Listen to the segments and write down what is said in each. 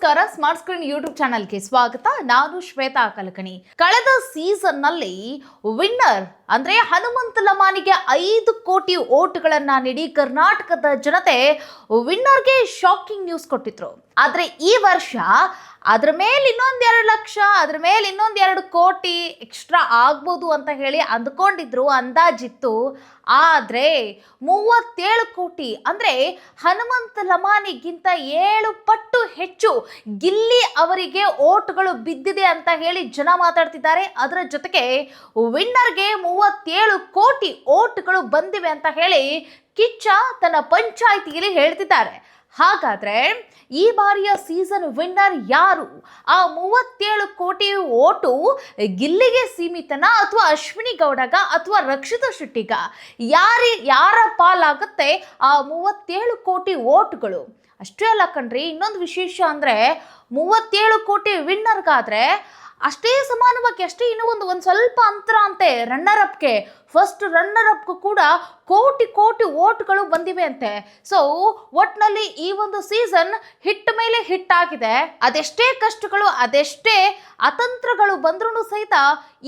ನಮಸ್ಕಾರ. Smart screen YouTube ಚಾನಲ್ಗೆ ಸ್ವಾಗತ. ನಾನು ಶ್ವೇತಾ ಕಲಕಣಿ. ಕಳೆದ ಸೀಸನ್ ನಲ್ಲಿ ವಿನ್ನರ್ ಅಂದ್ರೆ ಹನುಮಂತ ಲಮಾನಿಗೆ 5 ಕೋಟಿ ಓಟ್ಗಳನ್ನ ನೀಡಿ ಕರ್ನಾಟಕದ ಜನತೆ ವಿನ್ನರ್ಗೆ ಶಾಕಿಂಗ್ ನ್ಯೂಸ್ ಕೊಟ್ಟಿದ್ರು. ಆದ್ರೆ ಈ ವರ್ಷ ಅದ್ರ ಮೇಲೆ ಇನ್ನೊಂದು 2 ಲಕ್ಷ, ಅದ್ರ ಮೇಲೆ ಇನ್ನೊಂದು 2 ಕೋಟಿ ಎಕ್ಸ್ಟ್ರಾ ಆಗ್ಬೋದು ಅಂತ ಹೇಳಿ ಅಂದ್ಕೊಂಡಿದ್ರು, ಅಂದಾಜಿತ್ತು. ಆದ್ರೆ 37 ಕೋಟಿ ಅಂದ್ರೆ ಹನುಮಂತ ಲಮಾನಿಗಿಂತ 7 ಪಟ್ಟು ಹೆಚ್ಚು ಗಿಲ್ಲಿ ಅವರಿಗೆ ಓಟ್ಗಳು ಬಿದ್ದಿದೆ ಅಂತ ಹೇಳಿ ಜನ ಮಾತಾಡ್ತಿದ್ದಾರೆ. ಅದರ ಜೊತೆಗೆ ವಿನ್ನರ್ಗೆ 37 ಕೋಟಿ ಓಟ್ಗಳು ಬಂದಿವೆ ಅಂತ ಹೇಳಿ ಕಿಚ್ಚ ತನ್ನ ಪಂಚಾಯಿತಿಯಲ್ಲಿ ಹೇಳ್ತಿದ್ದಾರೆ. ಹಾಗಾದ್ರೆ ಈ ಬಾರಿಯ ಸೀಸನ್ ವಿನ್ನರ್ ಯಾರು? ಆ 37 ಕೋಟಿ ಓಟು ಗಿಲ್ಲಿಗೆ ಸೀಮಿತನ ಅಥವಾ ಅಶ್ವಿನಿ ಗೌಡಗ ಅಥವಾ ರಕ್ಷಿತಾ ಶೆಟ್ಟಿಗ? ಯಾರ ಪಾಲಾಗುತ್ತೆ ಆ 37 ಕೋಟಿ ಓಟ್ಗಳು? ಅಷ್ಟೇ ಅಲ್ಲ ಕಣ್ರಿ, ಇನ್ನೊಂದು ವಿಶೇಷ ಅಂದ್ರೆ 37 ಕೋಟಿ ವಿನ್ನರ್ಗಾದ್ರೆ ಅಷ್ಟೇ ಸಮಾನವಾಗಿ ಇನ್ನೂ ಒಂದು ಸ್ವಲ್ಪ ಅಂತರ ಅಂತೆ ರನ್ನರ್ ಅಪ್ಗೆ. ಫಸ್ಟ್ ರನ್ನರ್ ಅಪ್ಗೂ ಕೂಡ ಕೋಟಿ ಓಟ್ಗಳು ಬಂದಿವೆ ಅಂತೆ. ಸೊ ಒಟ್ನಲ್ಲಿ ಈ ಒಂದು ಸೀಸನ್ ಹಿಟ್ ಮೇಲೆ ಹಿಟ್ ಆಗಿದೆ. ಅದೆಷ್ಟೇ ಕಷ್ಟಗಳು, ಅದೆಷ್ಟೇ ಅತಂತ್ರಗಳು ಬಂದ್ರೂ ಸಹಿತ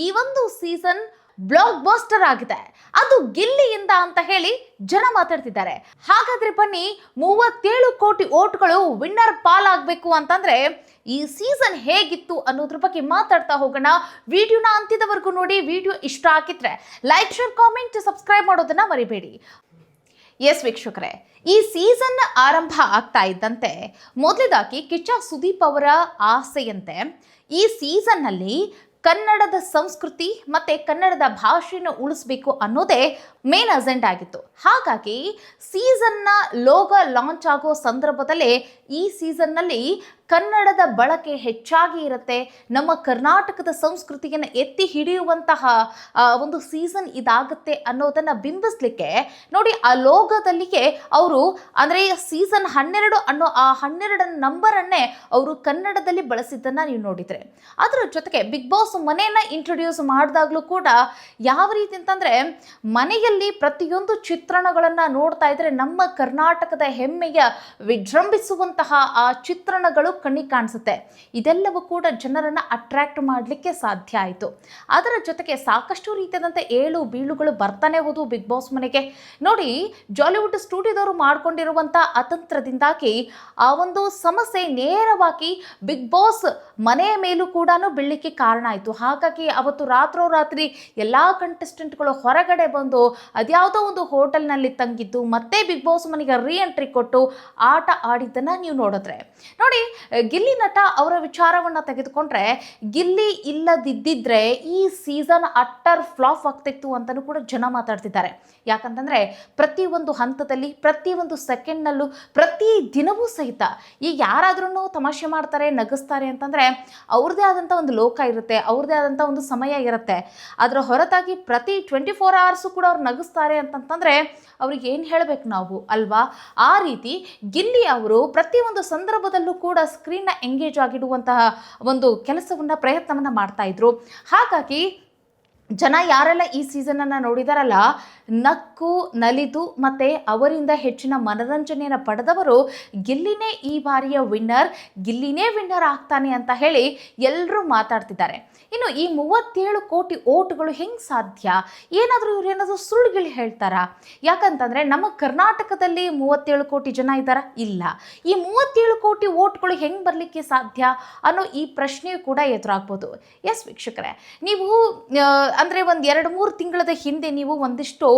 ಈ ಒಂದು ಸೀಸನ್ ಬ್ಲಾಕ್ ಬಸ್ಟರ್ ಆಗಿದೆ. ಅದು ಗಿಲ್ಲಿಯಿಂದ ಅಂತ ಹೇಳಿ ಜನ ಮಾತಾಡ್ತಿದ್ದಾರೆ. ಹಾಗಾದ್ರೆ ಬನ್ನಿ, 37 ಕೋಟಿ ಓಟ್ಗಳು ವಿನ್ನರ್ ಪಾಲಾಗಬೇಕು ಅಂತಂದ್ರೆ ಈ ಸೀಸನ್ ಹೇಗಿತ್ತು ಅನ್ನೋದ್ರ ಬಗ್ಗೆ ಮಾತಾಡ್ತಾ ಹೋಗೋಣ. ವಿಡಿಯೋನ ಅಂತ್ಯದವರೆಗೂ ನೋಡಿ. ವಿಡಿಯೋ ಇಷ್ಟ ಆಗಿದ್ರೆ ಲೈಕ್, ಶೇರ್, ಕಾಮೆಂಟ್, ಸಬ್ಸ್ಕ್ರೈಬ್ ಮಾಡೋದನ್ನ ಮರಿಬೇಡಿ. ಎಸ್ ವೀಕ್ಷಕರೇ, ಈ ಸೀಸನ್ ಆರಂಭ ಆಗ್ತಾ ಇದ್ದಂತೆ ಮೊದಲೇದಾಗಿ ಕಿಚ್ಚ ಸುದೀಪ್ ಅವರ ಆಸೆಯಂತೆ ಈ ಸೀಸನ್ನಲ್ಲಿ ಕನ್ನಡದ ಸಂಸ್ಕೃತಿ ಮತ್ತೆ ಕನ್ನಡದ ಭಾಷೆಯನ್ನು ಉಳಿಸಬೇಕು ಅನ್ನೋದೇ ಮೇನ್ ಅಜೆಂಡಾ ಆಗಿತ್ತು. ಹಾಗಾಗಿ ಸೀಸನ್ನ ಲೋಗೋ ಲಾಂಚ್ ಆಗೋ ಸಂದರ್ಭದಲ್ಲೇ ಈ ಸೀಸನ್ನಲ್ಲಿ ಕನ್ನಡದ ಬಳಕೆ ಹೆಚ್ಚಾಗಿ ಇರುತ್ತೆ. ನಮ್ಮ ಕರ್ನಾಟಕದ ಸಂಸ್ಕೃತಿಯನ್ನು ಎತ್ತಿ ಹಿಡಿಯುವಂತಹ ಒಂದು ಸೀಸನ್ ಇದಾಗುತ್ತೆ ಅನ್ನೋದನ್ನು ಬಿಂಬಿಸ್ಲಿಕ್ಕೆ ನೋಡಿ ಆ ಲೋಗೋದಲ್ಲಿಗೆ ಅವರು ಅಂದರೆ ಸೀಸನ್ 12 ಅನ್ನೋ ಆ 12 ನಂಬರನ್ನೇ ಅವರು ಕನ್ನಡದಲ್ಲಿ ಬಳಸಿದ್ದನ್ನು ನೀವು ನೋಡಿದರೆ. ಅದರ ಜೊತೆಗೆ ಬಿಗ್ ಬಾಸ್ ಮನೆಯನ್ನ ಇಂಟ್ರೊಡ್ಯೂಸ್ ಮಾಡಿದಾಗಲೂ ಕೂಡ ಯಾವ ರೀತಿ ಅಂತಂದರೆ ಮನೆಯಲ್ಲಿ ಪ್ರತಿಯೊಂದು ಚಿತ್ರಣಗಳನ್ನು ನೋಡ್ತಾ ಇದ್ರೆ ನಮ್ಮ ಕರ್ನಾಟಕದ ಹೆಮ್ಮೆಯ ವಿಜೃಂಭಿಸುವಂತಹ ಆ ಚಿತ್ರಣಗಳು ಕಣ್ಣಿಗೆ ಕಾಣಿಸುತ್ತೆ. ಇದೆಲ್ಲವೂ ಕೂಡ ಜನರನ್ನು ಅಟ್ರಾಕ್ಟ್ ಮಾಡಲಿಕ್ಕೆ ಸಾಧ್ಯ ಆಯಿತು. ಅದರ ಜೊತೆಗೆ ಸಾಕಷ್ಟು ರೀತಿಯಾದಂಥ ಏಳು ಬೀಳುಗಳು ಬರ್ತಾನೆ ಹೋದವು ಬಿಗ್ ಬಾಸ್ ಮನೆಗೆ. ನೋಡಿ, ಜಾಲಿವುಡ್ ಸ್ಟುಡಿಯೋದವರು ಮಾಡಿಕೊಂಡಿರುವಂಥ ಅತಂತ್ರದಿಂದಾಗಿ ಆ ಒಂದು ಸಮಸ್ಯೆ ನೇರವಾಗಿ ಬಿಗ್ ಬಾಸ್ ಮನೆಯ ಮೇಲೂ ಕೂಡ ಬೀಳಲಿಕ್ಕೆ ಕಾರಣ ಆಯಿತು. ಹಾಗಾಗಿ ಅವತ್ತು ರಾತ್ರೋರಾತ್ರಿ ಎಲ್ಲ ಕಂಟೆಸ್ಟೆಂಟ್ಗಳು ಹೊರಗಡೆ ಬಂದು ಅದ್ಯಾವುದೋ ಒಂದು ಹೋಟೆಲ್ನಲ್ಲಿ ತಂಗಿದ್ದು ಮತ್ತೆ ಬಿಗ್ ಬಾಸ್ ಮನೆಗೆ ರೀ ಎಂಟ್ರಿ ಕೊಟ್ಟು ಆಟ ಆಡಿದ್ದನ್ನು ನೀವು ನೋಡಿದ್ರೆ ನೋಡಿ. ಗಿಲ್ಲಿ ನಟ ಅವರ ವಿಚಾರವನ್ನು ತೆಗೆದುಕೊಂಡ್ರೆ ಗಿಲ್ಲಿ ಇಲ್ಲದಿದ್ದಿದ್ರೆ ಈ ಸೀಸನ್ ಅಟ್ಟರ್ ಫ್ಲಾಪ್ ಆಗ್ತಿತ್ತು ಅಂತಲೂ ಕೂಡ ಜನ ಮಾತಾಡ್ತಿದ್ದಾರೆ. ಯಾಕಂತಂದರೆ ಪ್ರತಿಯೊಂದು ಹಂತದಲ್ಲಿ, ಪ್ರತಿಯೊಂದು ಸೆಕೆಂಡ್ನಲ್ಲೂ, ಪ್ರತಿ ದಿನವೂ ಸಹಿತ ಈಗ ಯಾರಾದ್ರೂ ತಮಾಷೆ ಮಾಡ್ತಾರೆ, ನಗಿಸ್ತಾರೆ ಅಂತಂದರೆ ಅವ್ರದ್ದೇ ಆದಂಥ ಒಂದು ಲೋಕ ಇರುತ್ತೆ, ಅವ್ರದ್ದೇ ಆದಂಥ ಒಂದು ಸಮಯ ಇರುತ್ತೆ. ಅದರ ಹೊರತಾಗಿ ಪ್ರತಿ 24 ಅವರ್ಸು ಕೂಡ ಅವ್ರು ನಗಿಸ್ತಾರೆ ಅಂತಂತಂದರೆ ಅವ್ರಿಗೆ ಏನು ಹೇಳಬೇಕು ನಾವು ಅಲ್ವಾ? ಆ ರೀತಿ ಗಿಲ್ಲಿ ಅವರು ಪ್ರತಿಯೊಂದು ಸಂದರ್ಭದಲ್ಲೂ ಕೂಡ ಸ್ಕ್ರೀನ್ನ ಎಂಗೇಜ್ ಆಗಿಡುವಂತಹ ಒಂದು ಕೆಲಸವನ್ನು, ಪ್ರಯತ್ನವನ್ನು ಮಾಡ್ತಾ ಇದ್ರು. ಹಾಗಾಗಿ ಜನ ಯಾರೆಲ್ಲ ಈ ಸೀಸನನ್ನು ನೋಡಿದಾರಲ್ಲ, ನಕ್ಕು ನಲಿದು ಮತ್ತು ಅವರಿಂದ ಹೆಚ್ಚಿನ ಮನರಂಜನೆಯನ್ನು ಪಡೆದವರು ಗಿಲ್ಲಿನೇ ಈ ಬಾರಿಯ ವಿನ್ನರ್, ಗಿಲ್ಲಿನೇ ವಿನ್ನರ್ ಆಗ್ತಾನೆ ಅಂತ ಹೇಳಿ ಎಲ್ಲರೂ ಮಾತಾಡ್ತಿದ್ದಾರೆ. ಇನ್ನು ಈ 37 ಕೋಟಿ ಓಟ್ಗಳು ಹೆಂಗೆ ಸಾಧ್ಯ? ಏನಾದರೂ ಸುಳ್ಳುಗಳು ಹೇಳ್ತಾರಾ? ಯಾಕಂತಂದರೆ ನಮ್ಮ ಕರ್ನಾಟಕದಲ್ಲಿ 37 ಕೋಟಿ ಜನ ಇದ್ದಾರಾ? ಇಲ್ಲ. ಈ 37 ಕೋಟಿ ಓಟ್ಗಳು ಹೆಂಗೆ ಬರಲಿಕ್ಕೆ ಸಾಧ್ಯ ಅನ್ನೋ ಈ ಪ್ರಶ್ನೆಯೂ ಕೂಡ ಎದುರಾಗ್ಬೋದು. ಎಸ್ ವೀಕ್ಷಕರೇ, ನೀವು ಅಂದರೆ ಒಂದು 2-3 ತಿಂಗಳದ ಹಿಂದೆ ನೀವು ಒಂದಿಷ್ಟು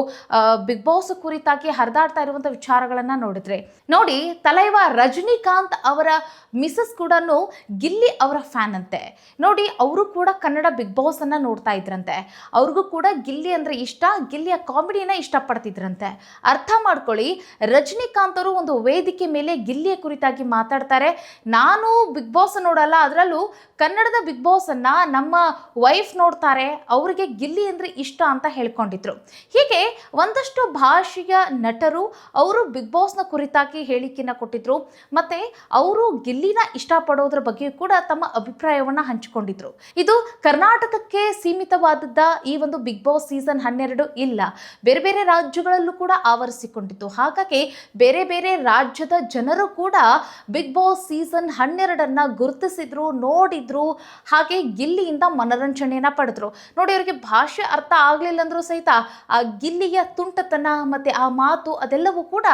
ಬಿಗ್ ಬಾಸ್ ಕುರಿತಾಗಿ ಹರಿದಾಡ್ತಾ ಇರುವಂಥ ವಿಚಾರಗಳನ್ನು ನೋಡಿದ್ರೆ ನೋಡಿ, ತಲೈವ ರಜನಿಕಾಂತ್ ಅವರ ಮಿಸಸ್ ಕೂಡ ಗಿಲ್ಲಿ ಅವರ ಫ್ಯಾನ್ ಅಂತೆ. ನೋಡಿ, ಅವರು ಕೂಡ ಕನ್ನಡ ಬಿಗ್ ಬಾಸ್ ಅನ್ನ ನೋಡ್ತಾ ಇದ್ರಂತೆ. ಅವ್ರಿಗೂ ಕೂಡ ಗಿಲ್ಲಿ ಅಂದರೆ ಇಷ್ಟ, ಗಿಲ್ಲಿಯ ಕಾಮಿಡಿನ ಇಷ್ಟಪಡ್ತಿದ್ರಂತೆ. ಅರ್ಥ ಮಾಡ್ಕೊಳ್ಳಿ, ರಜನಿಕಾಂತ್ ಅವರು ಒಂದು ವೇದಿಕೆ ಮೇಲೆ ಗಿಲ್ಲಿಯ ಕುರಿತಾಗಿ ಮಾತಾಡ್ತಾರೆ. ನಾನು ಬಿಗ್ ಬಾಸ್ ನೋಡಲ್ಲ, ಅದರಲ್ಲೂ ಕನ್ನಡದ ಬಿಗ್ ಬಾಸ್ ಅನ್ನ ನಮ್ಮ ವೈಫ್ ನೋಡ್ತಾರೆ, ಅವರಿಗೆ ಗಿಲ್ಲಿ ಅಂದರೆ ಇಷ್ಟ ಅಂತ ಹೇಳ್ಕೊಂಡಿದ್ರು. ಹೀಗೆ ಒಂದಷ್ಟು ಭಾಷೆಯ ನಟರು ಅವರು ಬಿಗ್ ಬಾಸ್ನ ಕುರಿತಾಗಿ ಹೇಳಿಕೆಯನ್ನು ಕೊಟ್ಟಿದ್ರು. ಮತ್ತು ಅವರು ಗಿಲ್ಲಿನ ಇಷ್ಟಪಡೋದ್ರ ಬಗ್ಗೆ ಕೂಡ ತಮ್ಮ ಅಭಿಪ್ರಾಯವನ್ನು ಹಂಚಿಕೊಂಡಿದ್ರು. ಇದು ಕರ್ನಾಟಕಕ್ಕೆ ಸೀಮಿತವಾದದ್ದ ಈ ಒಂದು ಬಿಗ್ ಬಾಸ್ ಸೀಸನ್ 12 ಇಲ್ಲ, ಬೇರೆ ಬೇರೆ ರಾಜ್ಯಗಳಲ್ಲೂ ಕೂಡ ಆವರಿಸಿಕೊಂಡಿತ್ತು. ಹಾಗಾಗಿ ಬೇರೆ ಬೇರೆ ರಾಜ್ಯದ ಜನರು ಕೂಡ ಬಿಗ್ ಬಾಸ್ ಸೀಸನ್ 12 ಗುರುತಿಸಿದ್ರು, ನೋಡಿದ್ರು, ಹಾಗೆ ಗಿಲ್ಲಿಯಿಂದ ಮನರಂಜನೆಯನ್ನ ಪಡೆದ್ರು. ನೋಡಿ, ಅವರಿಗೆ ಭಾಷೆ ಅರ್ಥ ಆಗ್ಲಿಲ್ಲ ಅಂದ್ರೂ ಸಹಿತ ಆ ಗಿಲ್ಲಿಯ ತುಂಟತನ ಮತ್ತೆ ಆ ಮಾತು ಅದೆಲ್ಲವೂ ಕೂಡ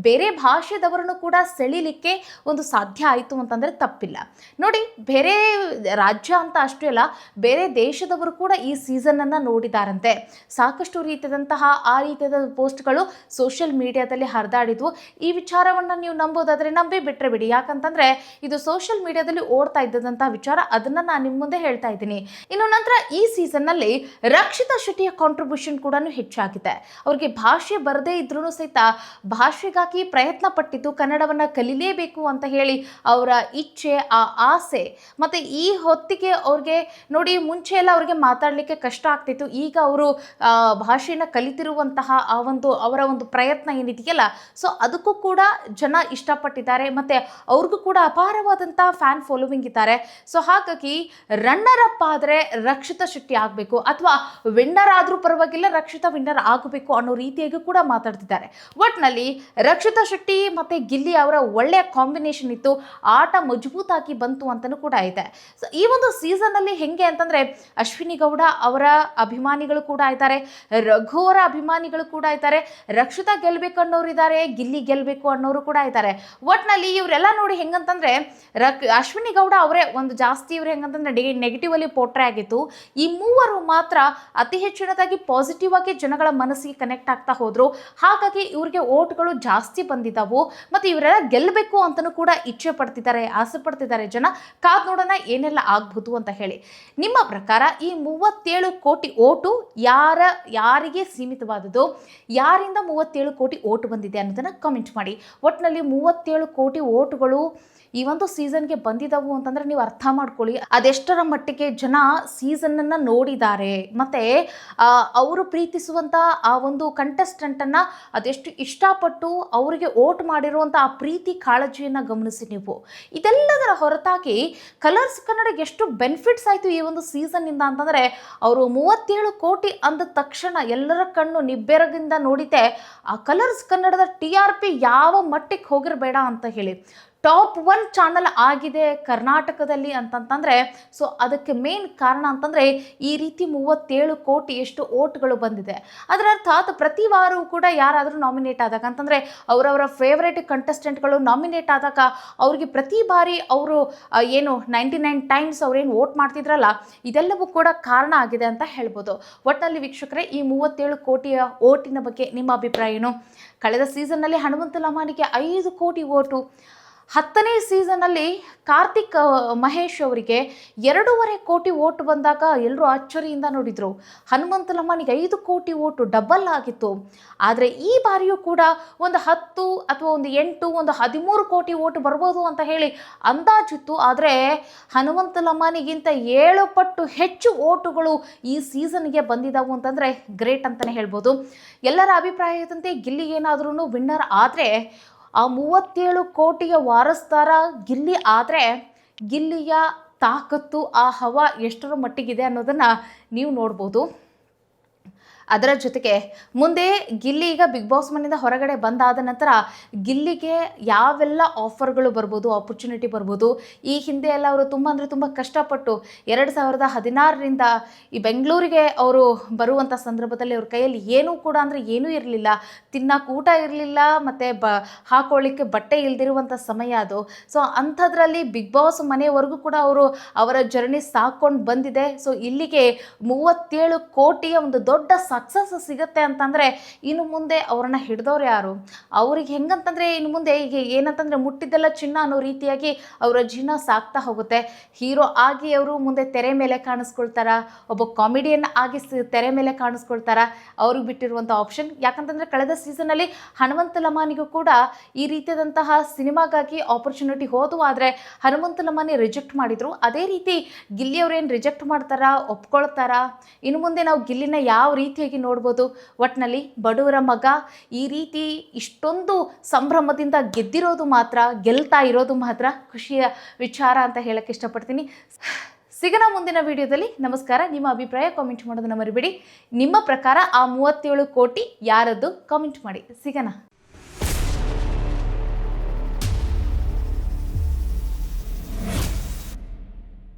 ಬೇರೆ ಭಾಷೆದವರನ್ನು ಕೂಡ ಸೆಳಿಲಿಕ್ಕೆ ಒಂದು ಸಾಧ್ಯ ಆಯಿತು ಅಂತಂದ್ರೆ ತಪ್ಪಿಲ್ಲ. ನೋಡಿ, ಬೇರೆ ರಾಜ್ಯ ಅಂತ ಅಷ್ಟೇ ಅಲ್ಲ, ಬೇರೆ ದೇಶದವರು ಕೂಡ ಈ ಸೀಸನ್ ಅನ್ನ ನೋಡಿದಾರಂತೆ. ಸಾಕಷ್ಟು ರೀತಿಯಾದಂತಹ ಆ ರೀತಿಯಾದ ಪೋಸ್ಟ್ಗಳು ಸೋಷಿಯಲ್ ಮೀಡಿಯಾದಲ್ಲಿ ಹರಿದಾಡಿದ್ವು. ಈ ವಿಚಾರವನ್ನ ನೀವು ನಂಬೋದಾದ್ರೆ ನಂಬಿ ಬಿಟ್ರೆ ಬಿಡಿ, ಯಾಕಂತಂದ್ರೆ ಇದು ಸೋಷಿಯಲ್ ಮೀಡಿಯಾದಲ್ಲಿ ಓಡ್ತಾ ಇದ್ದಂತಹ ವಿಚಾರ, ಅದನ್ನ ನಾನು ನಿಮ್ಮ ಮುಂದೆ ಹೇಳ್ತಾ ಇದ್ದೀನಿ. ಇನ್ನು ನಂತರ ಈ ಸೀಸನ್ ನಲ್ಲಿ ರಕ್ಷಿತಾ ಶೆಟ್ಟಿಯ ಕಾಂಟ್ರಿಬ್ಯೂಷನ್ ಕೂಡ ಹೆಚ್ಚಾಗಿದೆ. ಅವ್ರಿಗೆ ಭಾಷೆ ಬರದೇ ಇದ್ರೂ ಸಹಿತ ಭಾಷೆಗಾಗಿ ಪ್ರಯತ್ನ ಪಟ್ಟಿದ್ದು, ಕನ್ನಡವನ್ನ ಕಲಿಲೇಬೇಕು ಅಂತ ಹೇಳಿ ಅವರ ಇಚ್ಛೆ, ಆ ಆಸೆ. ಮತ್ತೆ ಈ ಹೊತ್ತಿಗೆ ಅವ್ರಿಗೆ ನೋಡಿ, ಮುಂಚೆ ಎಲ್ಲ ಅವ್ರಿಗೆ ಮಾತಾಡಲಿಕ್ಕೆ ಕಷ್ಟ ಆಗ್ತಿತ್ತು. ಈಗ ಅವರು ಭಾಷೆನ ಕಲಿತಿರುವಂತಹ ಆ ಒಂದು ಅವರ ಒಂದು ಪ್ರಯತ್ನ ಏನಿದೆಯಲ್ಲ, ಸೊ ಅದಕ್ಕೂ ಕೂಡ ಜನ ಇಷ್ಟಪಟ್ಟಿದ್ದಾರೆ. ಮತ್ತೆ ಅವ್ರಿಗೂ ಕೂಡ ಅಪಾರವಾದಂತಹ ಫ್ಯಾನ್ ಫಾಲೋವಿಂಗ್ ಇದ್ದಾರೆ. ಸೊ ಹಾಗಾಗಿ ರನ್ನರ್ ಅಪ್ ಆದರೆ ರಕ್ಷಿತಾ ಶೆಟ್ಟಿ ಆಗಬೇಕು, ಅಥವಾ ವಿನ್ನರ್ ಆದ್ರೂ ಪರವಾಗಿಲ್ಲ, ರಕ್ಷಿತಾ ವಿನ್ನರ್ ಆಗಬೇಕು ಅನ್ನೋ ರೀತಿಯಾಗಿ ಕೂಡ ಮಾತಾಡ್ತಿದ್ದಾರೆ. ಒಟ್ನಲ್ಲಿ ರಕ್ಷಿತಾ ಶೆಟ್ಟಿ ಮತ್ತೆ ಗಿಲ್ಲಿ ಅವರ ಒಳ್ಳೆಯ ಕಾಂಬಿನೇಷನ್ ಇತ್ತು, ಆಟ ಮಜಬೂತಾಗಿ ಬಂತು ಅಂತಲೂ ಕೂಡ ಇದೆ. ಸೊ ಈ ಒಂದು ಸೀಸನ್ ಅಲ್ಲಿ ಹೆಂಗೆ ಅಂತಂದ್ರೆ, ಅಶ್ವಿನಿ ಗೌಡ ಅವರ ಅಭಿಮಾನಿಗಳು ಕೂಡ ಇದ್ದಾರೆ, ರಘು ಅವರ ಅಭಿಮಾನಿಗಳು ಕೂಡ ಇದ್ದಾರೆ, ರಕ್ಷಿತಾ ಗೆಲ್ಬೇಕು ಅನ್ನೋರು ಇದ್ದಾರೆ, ಗಿಲ್ಲಿ ಗೆಲ್ಬೇಕು ಅನ್ನೋರು ಕೂಡ ಇದ್ದಾರೆ. ಒಟ್ನಲ್ಲಿ ಇವರೆಲ್ಲ ನೋಡಿ ಹೆಂಗಂತಂದ್ರೆ, ಅಶ್ವಿನಿ ಗೌಡ ಅವರೇ ಒಂದು ಜಾಸ್ತಿ, ಇವ್ರು ಹೆಂಗಂತಂದ್ರೆ ನೆಗೆಟಿವ್ ಅಲ್ಲಿ ಪೋಟ್ರೆ ಆಗಿತ್ತು. ಈ ಮೂವರು ಮಾತ್ರ ಅತಿ ಹೆಚ್ಚಿನದಾಗಿ ಪಾಸಿಟಿವ್ ಆಗಿ ಜನಗಳ ಮನಸ್ಸಿಗೆ ಕನೆಕ್ಟ್ ಆಗ್ತಾ ಹೋದ್ರು. ಹಾಗಾಗಿ ಇವ್ರಿಗೆ ಓಟ್ಗಳು ಜಾಸ್ತಿ ಬಂದಿದ್ದಾವು. ಮತ್ತೆ ಇವರೆಲ್ಲ ಗೆಲ್ಲಬೇಕು ಅಂತಲೂ ಕೂಡ ಇಚ್ಛೆ ಪಡ್ತಿದ್ದಾರೆ, ಆಸೆ ಪಡ್ತಿದ್ದಾರೆ ಜನ. ಕಾದ್ ನೋಡೋಣ ಏನೆಲ್ಲ ಆಗ್ಬೋದು ಅಂತ ಹೇಳಿ. ನಿಮ್ಮ ಪ್ರಕಾರ ಈ 37 ಕೋಟಿ ಓಟು ಯಾರಿಗೆ ಸೀಮಿತವಾದದ್ದು, ಯಾರಿಂದ 37 ಕೋಟಿ ಓಟು ಬಂದಿದೆ ಅನ್ನೋದನ್ನ ಕಮೆಂಟ್ ಮಾಡಿ. ಒಟ್ಟಿನಲ್ಲಿ 37 ಕೋಟಿ ಓಟುಗಳು ಈ ಒಂದು ಸೀಸನ್ಗೆ ಬಂದಿದ್ದವು ಅಂತಂದ್ರೆ ನೀವು ಅರ್ಥ ಮಾಡ್ಕೊಳ್ಳಿ ಅದೆಷ್ಟರ ಮಟ್ಟಿಗೆ ಜನ ಸೀಸನ್ ಅನ್ನ ನೋಡಿದ್ದಾರೆ. ಮತ್ತೆ ಅವರು ಪ್ರೀತಿಸುವಂತ ಆ ಒಂದು ಕಂಟೆಸ್ಟೆಂಟ್ ಅನ್ನ ಅದೆಷ್ಟು ಇಷ್ಟಪಟ್ಟು ಅವರಿಗೆ ಓಟ್ ಮಾಡಿರುವಂತ ಆ ಪ್ರೀತಿ ಕಾಳಜಿಯನ್ನ ಗಮನಿಸಿ ನೀವು. ಇದೆಲ್ಲದರ ಹೊರತಾಗಿ ಕಲರ್ಸ್ ಕನ್ನಡಕ್ಕೆ ಎಷ್ಟು ಬೆನಿಫಿಟ್ಸ್ ಆಯ್ತು ಈ ಒಂದು ಸೀಸನ್ ಇಂದ ಅಂತಂದ್ರೆ, ಅವರು 37 ಕೋಟಿ ಅಂದ ತಕ್ಷಣ ಎಲ್ಲರ ಕಣ್ಣು ನಿಬ್ಬೆರಗಿಂದ ನೋಡಿತೆ ಆ ಕಲರ್ಸ್ ಕನ್ನಡದ TRP ಯಾವ ಮಟ್ಟಿಗೆ ಹೋಗಿರಬೇಡ ಅಂತ ಹೇಳಿ. ಟಾಪ್ 1 ಚಾನಲ್ ಆಗಿದೆ ಕರ್ನಾಟಕದಲ್ಲಿ ಅಂತಂತಂದರೆ, ಸೊ ಅದಕ್ಕೆ ಮೇನ್ ಕಾರಣ ಅಂತಂದರೆ ಈ ರೀತಿ 37 ಕೋಟಿ ಎಷ್ಟು ಓಟ್ಗಳು ಬಂದಿದೆ. ಅದರ ಅರ್ಥ ಪ್ರತಿ ವಾರವೂ ಕೂಡ ಯಾರಾದರೂ ನಾಮಿನೇಟ್ ಆದಾಗ ಅಂತಂದರೆ, ಅವರವರ ಫೇವ್ರೇಟ್ ಕಂಟೆಸ್ಟೆಂಟ್ಗಳು ನಾಮಿನೇಟ್ ಆದಾಗ ಅವ್ರಿಗೆ ಪ್ರತಿ ಬಾರಿ ಅವರು ಏನು 99 ಟೈಮ್ಸ್ ಅವ್ರೇನು ವೋಟ್ ಮಾಡ್ತಿದ್ರಲ್ಲ, ಇದೆಲ್ಲವೂ ಕೂಡ ಕಾರಣ ಆಗಿದೆ ಅಂತ ಹೇಳ್ಬೋದು. ಒಟ್ಟಿನಲ್ಲಿ ವೀಕ್ಷಕರೇ, ಈ 37 ಕೋಟಿಯ ಓಟಿನ ಬಗ್ಗೆ ನಿಮ್ಮ ಅಭಿಪ್ರಾಯ ಏನು? ಕಳೆದ ಸೀಸನ್ನಲ್ಲಿ ಹನುಮಂತ ಲಮಾನಿಗೆ 5 ಕೋಟಿ ಓಟು, 10ನೇ ಸೀಸನ್ನಲ್ಲಿ ಕಾರ್ತಿಕ್ ಮಹೇಶ್ ಅವರಿಗೆ 2.5 ಕೋಟಿ ಓಟು ಬಂದಾಗ ಎಲ್ಲರೂ ಆಶ್ಚರ್ಯದಿಂದ ನೋಡಿದರು. ಹನುಮಂತ ಲಮಾನಿಗೆ 5 ಕೋಟಿ ಓಟು ಡಬಲ್ ಆಗಿತ್ತು. ಆದರೆ ಈ ಬಾರಿಯೂ ಕೂಡ ಒಂದು 10 ಅಥವಾ ಒಂದು 8, ಒಂದು 13 ಕೋಟಿ ಓಟು ಬರ್ಬೋದು ಅಂತ ಹೇಳಿ ಅಂದಾಜಿತ್ತು. ಆದರೆ ಹನುಮಂತ ಲಮಾನಿಗಿಂತ 7 ಪಟ್ಟು ಹೆಚ್ಚು ಓಟುಗಳು ಈ ಸೀಸನ್ಗೆ ಬಂದಿದ್ದಾವು ಅಂತಂದರೆ ಗ್ರೇಟ್ ಅಂತಲೇ ಹೇಳ್ಬೋದು. ಎಲ್ಲರ ಅಭಿಪ್ರಾಯದಂತೆ ಗಿಲ್ಲಿ ಏನಾದ್ರೂ ವಿನ್ನರ್ ಆದರೆ ಆ 37 ಕೋಟಿಯ ವಾರಸ್ದಾರ ಗಿಲ್ಲಿ ಆದರೆ, ಗಿಲ್ಲಿಯ ತಾಕತ್ತು, ಆ ಹವಾ ಎಷ್ಟರ ಮಟ್ಟಿಗಿದೆ ಅನ್ನೋದನ್ನು ನೀವು ನೋಡ್ಬೋದು. ಅದರ ಜೊತೆಗೆ ಮುಂದೆ ಗಿಲ್ಲಿ ಈಗ ಬಿಗ್ ಬಾಸ್ ಮನೆಯಿಂದ ಹೊರಗಡೆ ಬಂದಾದ ನಂತರ ಗಿಲ್ಲಿಗೆ ಯಾವೆಲ್ಲ ಆಫರ್ಗಳು ಬರ್ಬೋದು, ಆಪರ್ಚುನಿಟಿ ಬರ್ಬೋದು. ಈ ಹಿಂದೆ ಎಲ್ಲ ಅವರು ತುಂಬ ಅಂದರೆ ತುಂಬ ಕಷ್ಟಪಟ್ಟು 2016ರಿಂದ ಈ ಬೆಂಗಳೂರಿಗೆ ಅವರು ಬರುವಂಥ ಸಂದರ್ಭದಲ್ಲಿ ಅವ್ರ ಕೈಯಲ್ಲಿ ಏನೂ ಕೂಡ ಅಂದರೆ ಏನೂ ಇರಲಿಲ್ಲ, ತಿನ್ನಕ್ಕೆ ಊಟ ಇರಲಿಲ್ಲ, ಮತ್ತು ಹಾಕೊಳ್ಳಿಕ್ಕೆ ಬಟ್ಟೆ ಇಲ್ದಿರುವಂಥ ಸಮಯ ಅದು. ಸೊ ಅಂಥದ್ರಲ್ಲಿ ಬಿಗ್ ಬಾಸ್ ಮನೆಯವರೆಗೂ ಕೂಡ ಅವರು ಅವರ ಜರ್ನಿ ಸಾಕೊಂಡು ಬಂದಿದೆ. ಸೊ ಇಲ್ಲಿಗೆ 37 ಕೋಟಿಯ ಒಂದು ದೊಡ್ಡ ಸಕ್ಸಸ್ ಸಿಗುತ್ತೆ ಅಂತಂದರೆ ಇನ್ನು ಮುಂದೆ ಅವ್ರನ್ನ ಹಿಡಿದವ್ರು ಯಾರು? ಅವ್ರಿಗೆ ಹೆಂಗಂತಂದರೆ ಇನ್ನು ಮುಂದೆ ಈಗ ಏನಂತಂದರೆ ಮುಟ್ಟಿದ್ದೆಲ್ಲ ಚಿನ್ನ ಅನ್ನೋ ರೀತಿಯಾಗಿ ಅವರ ಜೀವನ ಸಾಗ್ತಾ ಹೋಗುತ್ತೆ. ಹೀರೋ ಆಗಿ ಅವರು ಮುಂದೆ ತೆರೆ ಮೇಲೆ ಕಾಣಿಸ್ಕೊಳ್ತಾರ, ಒಬ್ಬ ಕಾಮಿಡಿಯನ್ ಆಗಿ ತೆರೆ ಮೇಲೆ ಕಾಣಿಸ್ಕೊಳ್ತಾರ, ಅವ್ರಿಗೆ ಬಿಟ್ಟಿರುವಂಥ ಆಪ್ಷನ್. ಯಾಕಂತಂದರೆ ಕಳೆದ ಸೀಸನಲ್ಲಿ ಹನುಮಂತ ಲಮಾನಿಗೂ ಕೂಡ ಈ ರೀತಿಯಾದಂತಹ ಸಿನಿಮಾಗಾಗಿ ಆಪರ್ಚುನಿಟಿ ಹೋದು, ಆದರೆ ಹನುಮಂತ ಲಮಾನಿ ರಿಜೆಕ್ಟ್ ಮಾಡಿದರು. ಅದೇ ರೀತಿ ಗಿಲ್ಲಿ ಅವ್ರೇನು ರಿಜೆಕ್ಟ್ ಮಾಡ್ತಾರಾ, ಒಪ್ಕೊಳ್ತಾರಾ? ಇನ್ನು ಮುಂದೆ ನಾವು ಗಿಲ್ಲಿನ ಯಾವ ರೀತಿಯಾಗಿ ನೋಡ್ಬೋದು? ಒಟ್ಟಿನಲ್ಲಿ ಬಡವರ ಮಗ ಈ ರೀತಿ ಇಷ್ಟೊಂದು ಸಂಭ್ರಮದಿಂದ ಗೆದ್ದಿರೋದು ಮಾತ್ರ, ಗೆಲ್ತಾ ಇರೋದು ಮಾತ್ರ ಖುಷಿಯ ವಿಚಾರ ಅಂತ ಹೇಳಕ್ಕೆ ಇಷ್ಟಪಡ್ತೀನಿ. ಸಿಗೋಣ ಮುಂದಿನ ವಿಡಿಯೋದಲ್ಲಿ. ನಮಸ್ಕಾರ. ನಿಮ್ಮ ಅಭಿಪ್ರಾಯ ಕಾಮೆಂಟ್ ಮಾಡೋದನ್ನ ಮರಿಬೇಡಿ. ನಿಮ್ಮ ಪ್ರಕಾರ ಆ 37 ಕೋಟಿ ಯಾರದ್ದು ಕಾಮೆಂಟ್ ಮಾಡಿ. ಸಿಗೋಣ.